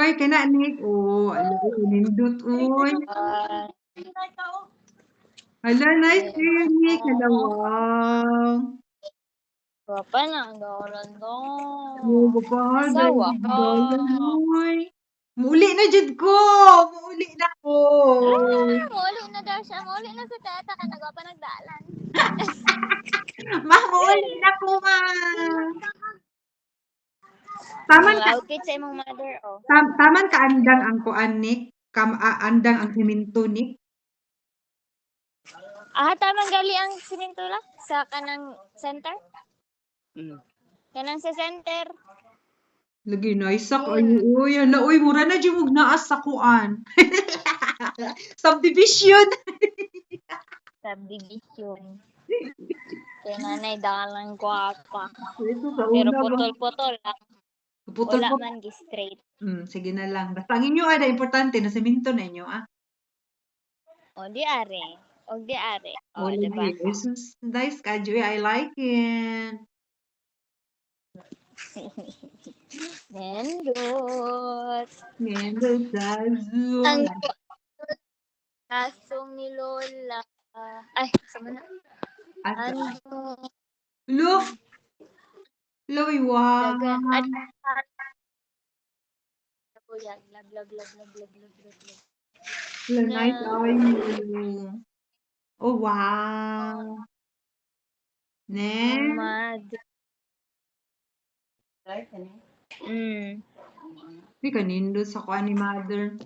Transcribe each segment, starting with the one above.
Uy, kana Nick. Oh, ala, nindot, uy. Ah, Hala, nice to you, Nick. Hala, oh, wow. Papa na dalan do. Oh, kapahal, dahil Sawa ka. dalan, uy. Muli na, jud ko. Muli na ko. Muli na daw siya. Muli na sa teta ka nagwa nagdalan. Ma, muli na ko, ma. Taman ka, Outfit sa imong mother, oh. taman ka andang ang kuan, Nick. Andang ang siminto, Nick. Tamang gali ang simento la sa kanang center. Kanang sa center. Lagi na isak ayo uy, ala uy mura na jud mug naas sa kuan. Subdivision. Subdivision. Kaya nanay dalang gwapa. Ito sa Pero una ba? putol-putol lang. Putol Wala po. man gi-straight. Sige na lang. Basta ang inyo ada importante na semento na inyo ah. O di are. O di are. O, Lagi. diba? Jesus, nice ka Joy. I like it. Nendot. Mendo sazu. Ang kasong ni Lola. Ay, sama na. Asa? Ano? Look. Loy, wow. Dagan. Yan. Lag. Nice are you. Oh, wow. Ne? Mad. Di kanindo sa kuan ni mother.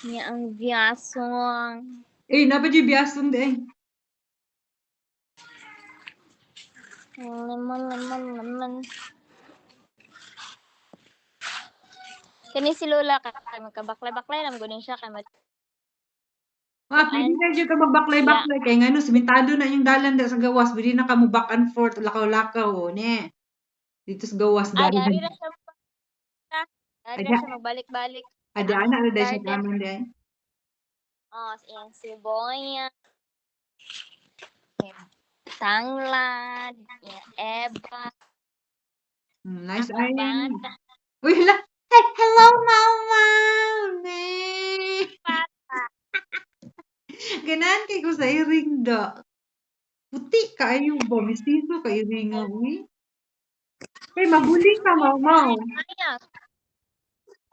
Niya ang biyasong. Napa di biyasong de. Naman. Kani si Lola magkabaklay-baklay lang gunin siya kay Pwede na dyan ka magbaklay-baklay. Kaya nga no, simentado na yung dalan da sa gawas. Pwede na ka mo back and forth, lakaw-lakaw. Ne. Dito sa gawas Ari dalan. na siya magbalik-balik. Ada Ang anak na dahil siya garden. naman dahil. Yung siboya. Yung tanglad. Yung eba. Nice Ang eye. bata. Uy, hala. Hey, hello, mama. Ne. Ganan kay ko sa iring da. Puti kayo ba? Mistiso ka iring nga, uy. Hey, mabuling ka, mau.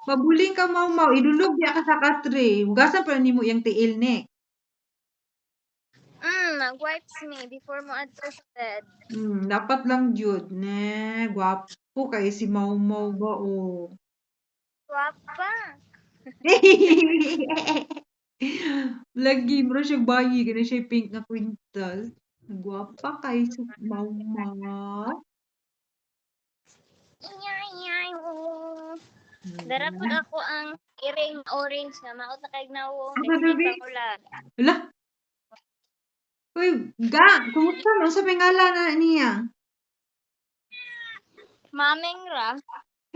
Mabuling ka, mau. Idulog niya ka sa katre. Hugasan pa ni mo yung tiil, ne. Mag-wipes me before mo adto sa bed. Dapat lang jud, ne. Gwapo kay si Mau ba, oh. Guwapa. Lagi, bro siya bayi. Kaya siya pink na kwintas. Gwapa kay si Mau. Dara pud ako ang earring orange na maot na kay nawong Ano kasi sabi? ulag. Hala. Uy, ga, kumusta mo sa pingala na niya? Mameng ra.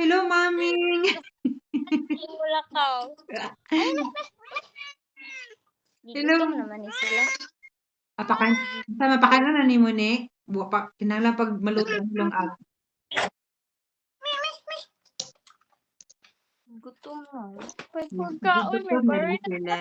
Hello, maming. Wala ka. Ay, Hello. Gutom naman ni sila. Mapakan na ni mo ni. Buwa pa, kinala pag maluto ang long ag. Gutom na. Pagkaon, may Gutom na rin bird. sila.